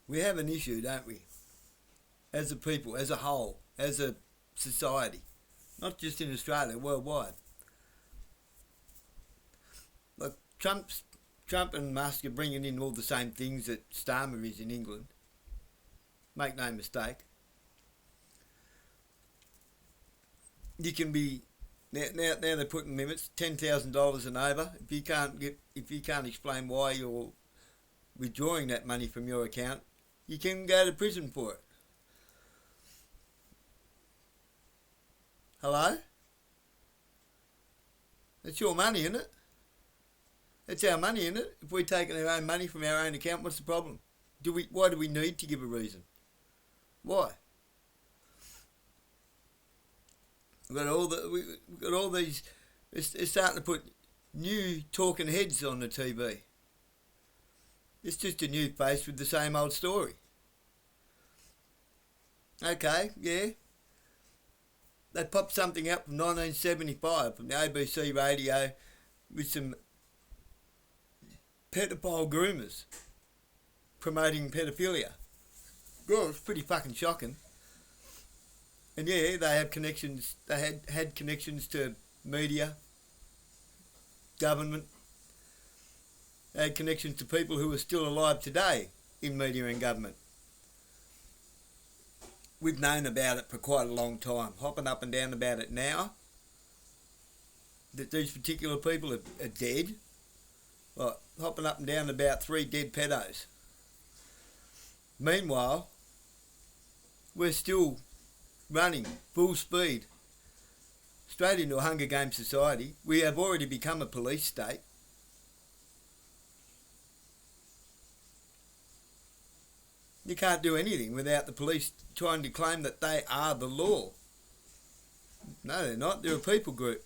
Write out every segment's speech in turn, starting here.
We have an issue, don't we? As a people, as a whole, as a society. Not just in Australia, worldwide. Like Trump and Musk are bringing in all the same things that Starmer is in England. Make no mistake. You can be now they're putting limits, $10,000 and over. If you can't explain why you're withdrawing that money from your account, you can go to prison for it. Hello? It's your money, isn't it? It's our money, isn't it? If we're taking our own money from our own account, what's the problem? Why do we need to give a reason? Why? We've got all these. It's starting to put new talking heads on the TV. It's just a new face with the same old story. Okay, yeah. They popped something up from 1975 from the ABC radio with some pedophile groomers promoting pedophilia. Well, it's pretty fucking shocking. And yeah, they have connections. They had connections to media, government. They had connections to people who are still alive today in media and government. We've known about it for quite a long time, hopping up and down about it now, that these particular people are dead. Well, hopping up and down about 3 dead pedos. Meanwhile, we're still running full speed straight into a Hunger Games society. We have already become a police state. You can't do anything without the police trying to claim that they are the law. No, they're not. They're a people group.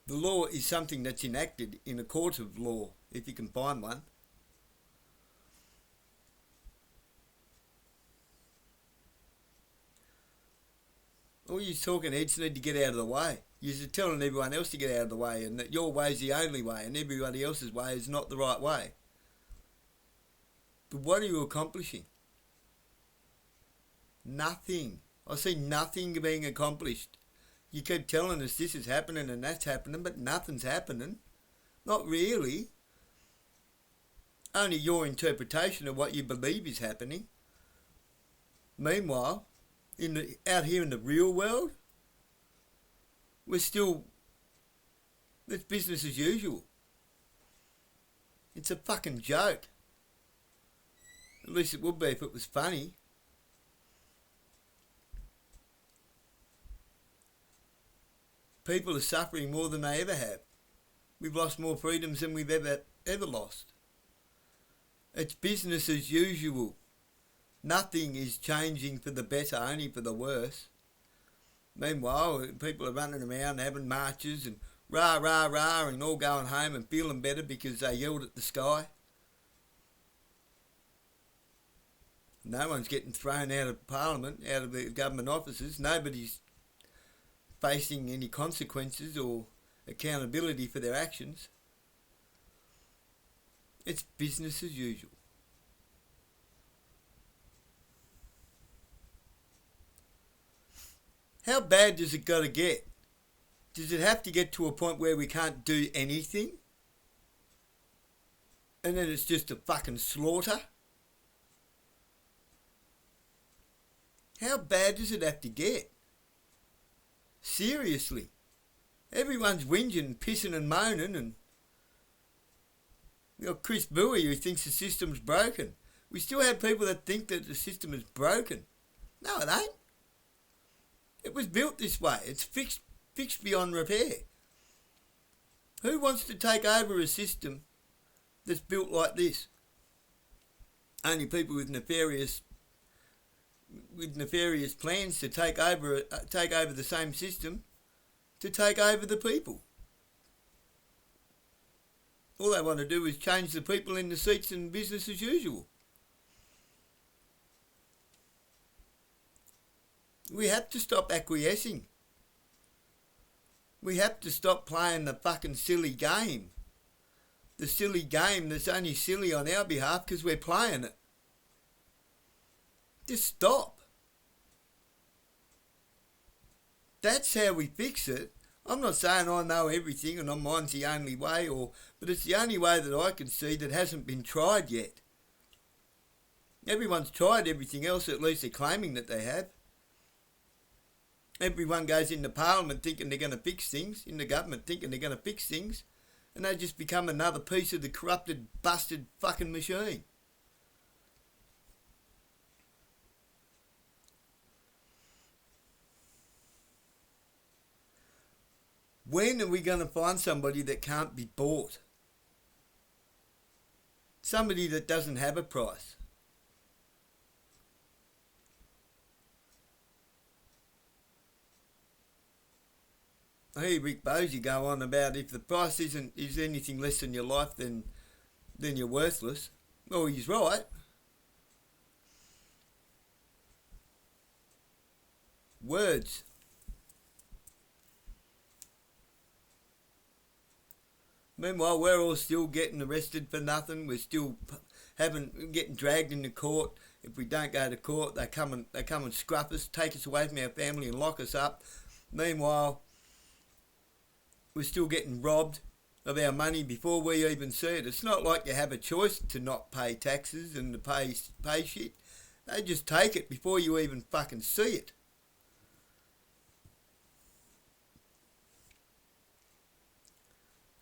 The law is something that's enacted in a court of law, if you can find one. All you talking heads need to get out of the way. You're telling everyone else to get out of the way and that your way is the only way and everybody else's way is not the right way. But what are you accomplishing? Nothing. I see nothing being accomplished. You keep telling us this is happening and that's happening, but nothing's happening. Not really. Only your interpretation of what you believe is happening. Meanwhile, out here in the real world, it's business as usual. It's a fucking joke. At least it would be if it was funny. People are suffering more than they ever have. We've lost more freedoms than we've ever lost. It's business as usual. Nothing is changing for the better, only for the worse. Meanwhile, people are running around having marches and rah, rah, rah, and all going home and feeling better because they yelled at the sky. No one's getting thrown out of Parliament, out of the government offices. Nobody's facing any consequences or accountability for their actions. It's business as usual. How bad does it got to get? Does it have to get to a point where we can't do anything? And then it's just a fucking slaughter? How bad does it have to get? Seriously. Everyone's whinging, pissing and moaning, and you got Chris Bowie who thinks the system's broken. We still have people that think that the system is broken. No, it ain't. It was built this way. It's fixed beyond repair. Who wants to take over a system that's built like this? Only people with nefarious plans to take over the same system, to take over the people. All they want to do is change the people in the seats and business as usual. We have to stop acquiescing. We have to stop playing the fucking silly game. The silly game that's only silly on our behalf because we're playing it. Just stop. That's how we fix it. I'm not saying I know everything and mine's the only way, but it's the only way that I can see that hasn't been tried yet. Everyone's tried everything else, at least they're claiming that they have. Everyone goes into Parliament thinking they're going to fix things, in the government thinking they're going to fix things, and they just become another piece of the corrupted, busted fucking machine. When are we going to find somebody that can't be bought? Somebody that doesn't have a price. I hear Rick Bosey go on about if the price is anything less than your life, then you're worthless. Well, he's right. Words. Meanwhile, we're all still getting arrested for nothing. We're still getting dragged into court. If we don't go to court, they come and scruff us, take us away from our family and lock us up. Meanwhile, we're still getting robbed of our money before we even see it. It's not like you have a choice to not pay taxes and to pay shit. They just take it before you even fucking see it.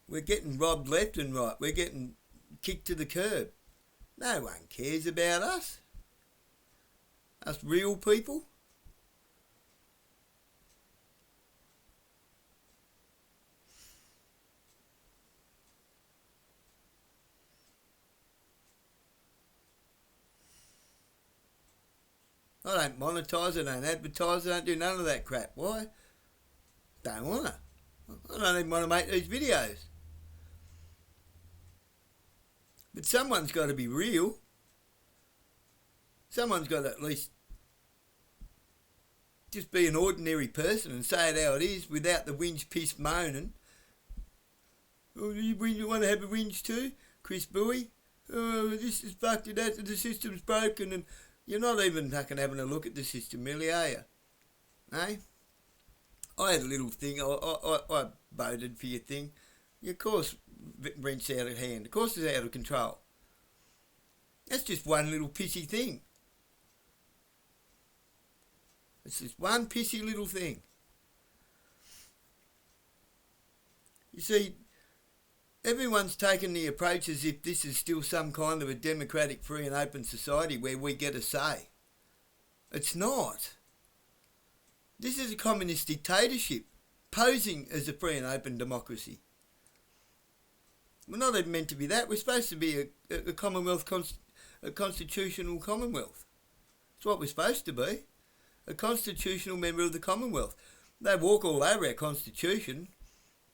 We're getting robbed left and right. We're getting kicked to the curb. No one cares about us. Us real people. I don't monetise, I don't advertise, I don't do none of that crap. Why? Don't want to. I don't even want to make these videos. But someone's got to be real. Someone's got to at least just be an ordinary person and say it how it is without the whinge, piss, moaning. Oh, you want to have a whinge too? Chris Bowie? Oh, this is fucked, the system's broken, and you're not even fucking having a look at the system, really, are you? Eh? I had a little thing, I voted for your thing. Of course, rent's out of hand. Of course it's out of control. That's just one little pissy thing. It's just one pissy little thing. You see, everyone's taken the approach as if this is still some kind of a democratic, free and open society where we get a say. It's not. This is a communist dictatorship posing as a free and open democracy. We're not even meant to be that. We're supposed to be a Commonwealth, a constitutional Commonwealth. That's what we're supposed to be. A constitutional member of the Commonwealth. They walk all over our constitution.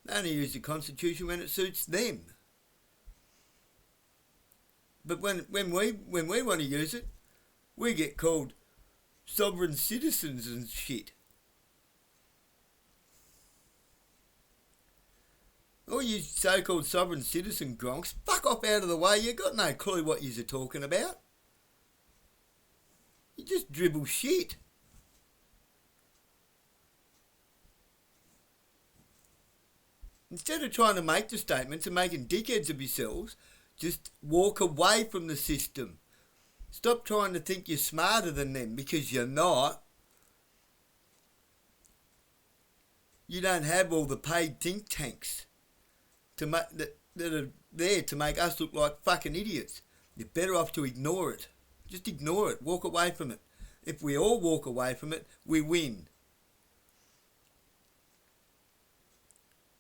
They only use the constitution when it suits them. But when we want to use it, we get called sovereign citizens and shit. All you so-called sovereign citizen gronks, fuck off out of the way. You got no clue what you're talking about. You just dribble shit. Instead of trying to make the statements and making dickheads of yourselves, just walk away from the system. Stop trying to think you're smarter than them, because you're not. You don't have all the paid think tanks that are there to make us look like fucking idiots. You're better off to ignore it. Just ignore it. Walk away from it. If we all walk away from it, we win.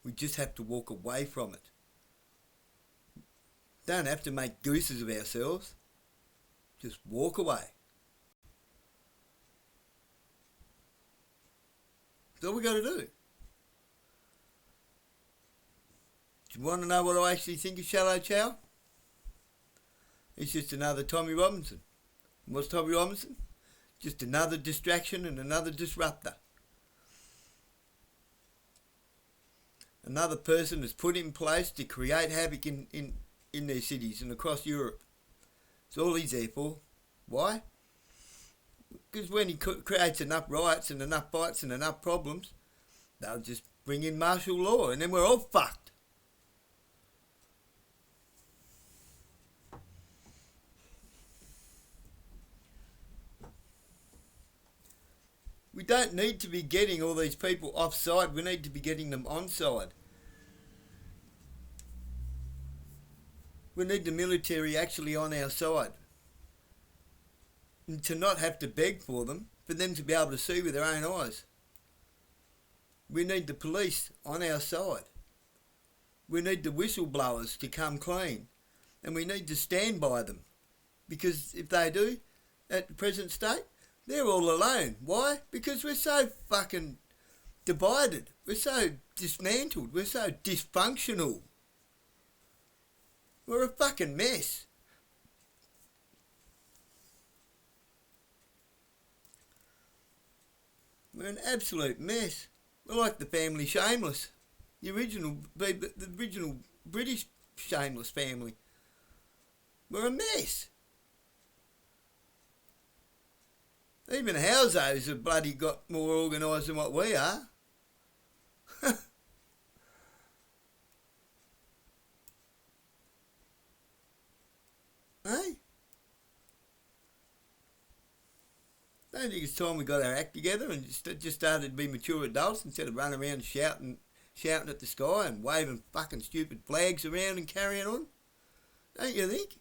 We just have to walk away from it. Don't have to make gooses of ourselves. Just walk away. That's all we got to do. Do you want to know what I actually think of Shallow Chow? He's just another Tommy Robinson. And what's Tommy Robinson? Just another distraction and another disruptor. Another person is put in place to create havoc in their cities and across Europe. That's all he's there for. Why? Because when he creates enough riots and enough fights and enough problems, they'll just bring in martial law and then we're all fucked. We don't need to be getting all these people offside. We need to be getting them onside. We need the military actually on our side. And to not have to beg for them to be able to see with their own eyes. We need the police on our side. We need the whistleblowers to come clean. And we need to stand by them. Because if they do, at the present state, they're all alone. Why? Because we're so fucking divided. We're so dismantled. We're so dysfunctional. We're a fucking mess. We're an absolute mess. We're like the family Shameless. The original British Shameless family. We're a mess. Even houseos have bloody got more organised than what we are. Hey? I don't think it's time we got our act together and just started to be mature adults instead of running around shouting at the sky and waving fucking stupid flags around and carrying on. Don't you think?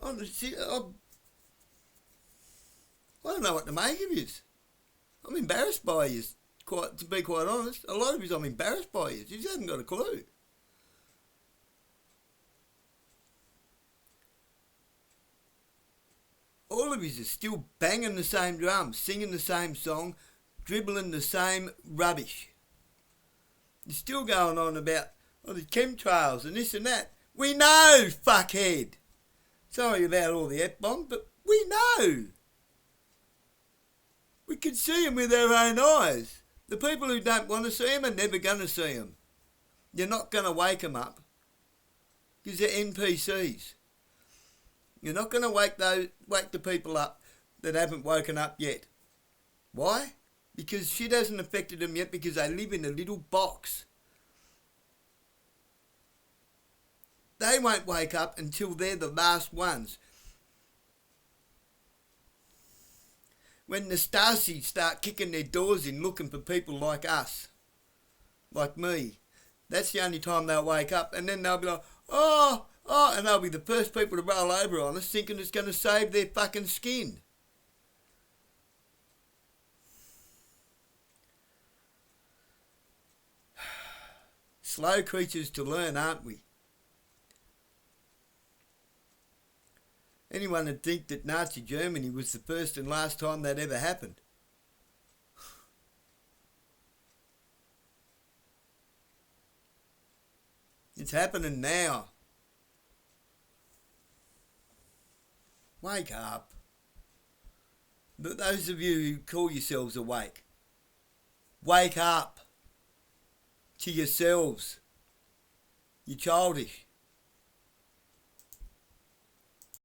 I don't know what to make of you. I'm embarrassed by you, to be quite honest. A lot of you I'm embarrassed by you. You just haven't got a clue. All of you are still banging the same drum, singing the same song, dribbling the same rubbish. You're still going on about the chemtrails and this and that. We know, fuckhead. Sorry about all the F-bombs, but we know. We can see them with our own eyes. The people who don't want to see them are never going to see them. You're not going to wake them up because they're NPCs. You're not going to wake the people up that haven't woken up yet. Why? Because shit hasn't affected them yet because they live in a little box. They won't wake up until they're the last ones. When the Stasi start kicking their doors in looking for people like us, like me, that's the only time they'll wake up, and then they'll be like, oh, and they'll be the first people to roll over on us thinking it's going to save their fucking skin. Slow creatures to learn, aren't we? Anyone would think that Nazi Germany was the first and last time that ever happened. It's happening now. Wake up. But those of you who call yourselves awake, wake up to yourselves. You're childish.